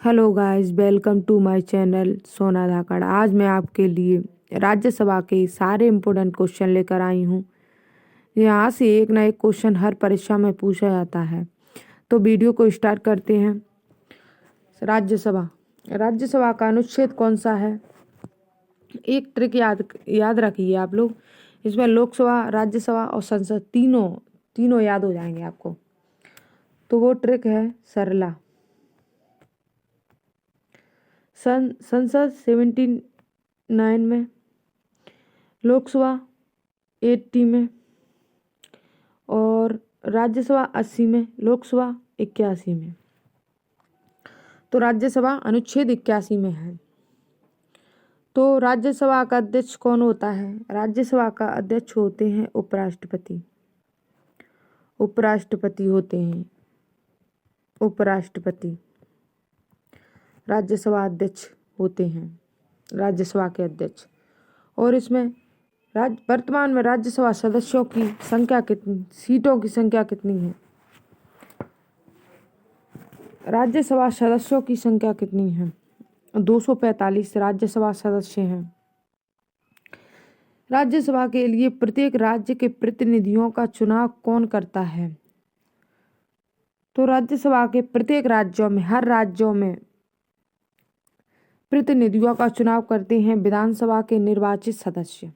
Hello guys, welcome to my channel Sona Dhakad. आज मैं आपके लिए राज्यसभा के सारे इम्पोर्टेंट क्वेश्चन लेकर आई हूँ। यहाँ से एक ना एक क्वेश्चन हर परीक्षा में पूछा जाता है। तो वीडियो को स्टार्ट करते हैं। राज्यसभा राज्यसभा का अनुच्छेद कौन सा है? एक ट्रिक याद रखिए आप लोग। इसमें लोकसभा, राज्यसभा और संसद तीनों याद हो जाएंगे आपको। तो वो ट्रिक है सरला। संसद 79 में, लोकसभा 80 में और राज्यसभा 80 में, लोकसभा 81 में। तो राज्यसभा अनुच्छेद 81 में है। तो राज्यसभा का अध्यक्ष कौन होता है? राज्यसभा का अध्यक्ष होते हैं उपराष्ट्रपति। उपराष्ट्रपति होते हैं उपराष्ट्रपति। राज्यसभा अध्यक्ष होते हैं राज्यसभा के अध्यक्ष। और इसमें वर्तमान में राज्यसभा सदस्यों की संख्या कितनी, सीटों की संख्या कितनी है? राज्यसभा सदस्यों की संख्या कितनी है? 245 राज्यसभा सदस्य हैं। राज्यसभा के लिए प्रत्येक राज्य के प्रतिनिधियों का चुनाव कौन करता है? तो राज्यसभा के प्रत्येक राज्यों में, हर राज्यों में प्रतिनिधियों का चुनाव करते हैं विधानसभा के निर्वाचित सदस्य।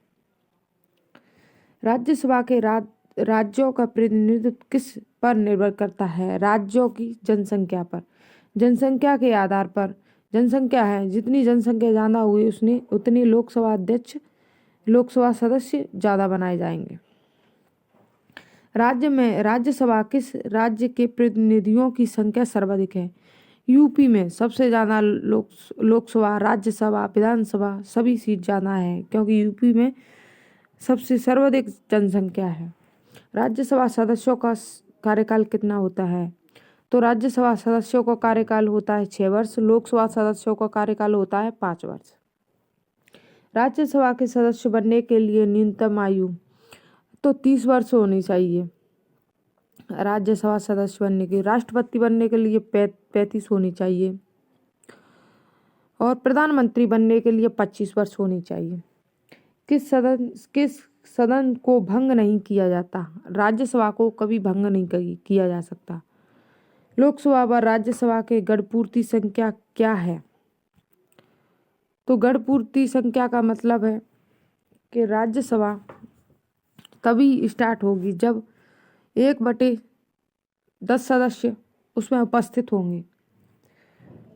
राज्यसभा के राज्यों का प्रतिनिधित्व किस पर निर्भर करता है? राज्यों की जनसंख्या पर। जनसंख्या के आधार पर, जनसंख्या है जितनी जनसंख्या ज़्यादा हुई उतनी लोकसभा सदस्य ज़्यादा बनाए जाएंगे। राज्य में राज्यसभा किस राज्य के प्रतिनिधियों की संख्या सर्वाधिक है? यूपी में सबसे ज़्यादा लोकसभा, राज्यसभा, विधानसभा सभी सीट ज़्यादा है, क्योंकि यूपी में सबसे सर्वाधिक जनसंख्या है। राज्यसभा सदस्यों का कार्यकाल कितना होता है? तो राज्यसभा सदस्यों का कार्यकाल होता है 6 वर्ष, लोकसभा सदस्यों का कार्यकाल होता है 5 वर्ष। राज्यसभा के सदस्य बनने के लिए न्यूनतम आयु तो 30 वर्ष होनी चाहिए। राज्यसभा सदस्य बनने के, राष्ट्रपति बनने के लिए 35 होनी चाहिए और प्रधानमंत्री बनने के लिए 25 वर्ष होनी चाहिए। किस सदन को भंग नहीं किया जाता? राज्यसभा को कभी भंग नहीं किया जा सकता। लोकसभा व राज्यसभा के गणपूर्ति संख्या क्या है? तो गणपूर्ति संख्या का मतलब है कि राज्यसभा तभी स्टार्ट होगी जब 1/10 सदस्य उसमें उपस्थित होंगे।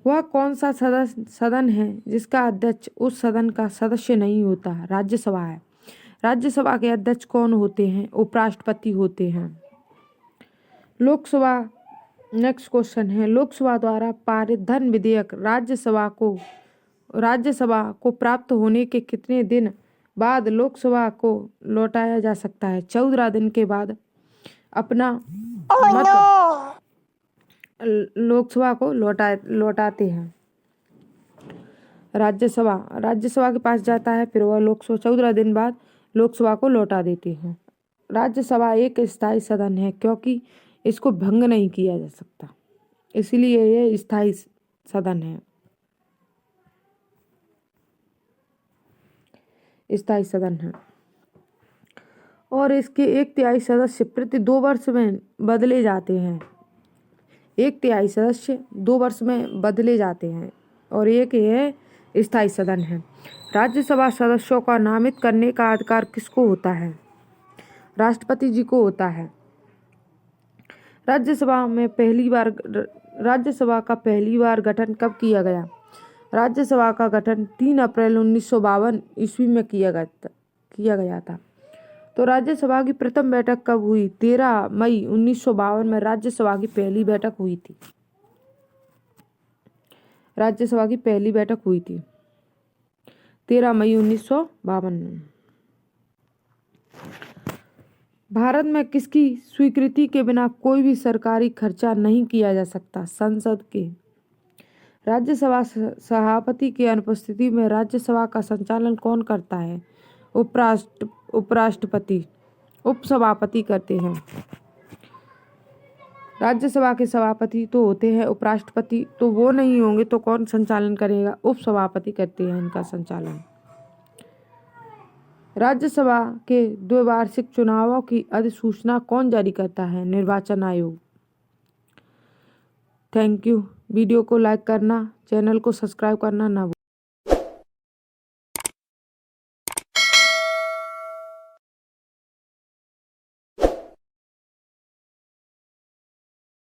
वह कौन सा सदन है जिसका अध्यक्ष उस सदन का सदस्य नहीं होता? राज्यसभा है। राज्यसभा के अध्यक्ष कौन होते हैं? उपराष्ट्रपति होते हैं। लोकसभा, नेक्स्ट क्वेश्चन है, लोकसभा द्वारा पारित धन विधेयक राज्यसभा को प्राप्त होने के कितने दिन बाद लोकसभा को लौटाया जा सकता है? 14 दिन के बाद अपना मत लोकसभा को लौटाते हैं। राज्यसभा के पास जाता है, फिर वह लोकसभा 14 दिन बाद लोकसभा को लौटा देती है। राज्यसभा एक स्थायी सदन है क्योंकि इसको भंग नहीं किया जा सकता, इसलिए यह स्थायी सदन है। स्थायी सदन है और इसके 1/3 सदस्य प्रति 2 वर्ष में बदले जाते हैं। 1/3 सदस्य 2 वर्ष में बदले जाते हैं और एक यह स्थायी सदन है। राज्यसभा सदस्यों का नामित करने का अधिकार किसको होता है? राष्ट्रपति जी को होता है। राज्यसभा का पहली बार गठन कब किया गया? राज्यसभा का गठन 3 अप्रैल 1952 ईस्वी में किया गया था। तो राज्यसभा की प्रथम बैठक कब हुई? 13 मई 1952 में राज्यसभा की पहली बैठक हुई थी। राज्यसभा की पहली बैठक हुई थी 13 मई 1952 में। भारत में किसकी स्वीकृति के बिना कोई भी सरकारी खर्चा नहीं किया जा सकता? संसद के। राज्यसभा सभापति की अनुपस्थिति में राज्यसभा का संचालन कौन करता है? उपराष्ट्रपति, उपसभापति करते हैं। राज्यसभा के सभापति तो होते हैं उपराष्ट्रपति, तो वो नहीं होंगे तो कौन संचालन करेगा? उपसभापति करते हैं इनका संचालन। राज्यसभा के द्विवार्षिक चुनावों की अधिसूचना कौन जारी करता है? निर्वाचन आयोग। Thank you. वीडियो को लाइक करना, चैनल को सब्सक्राइब करना ना भूलें।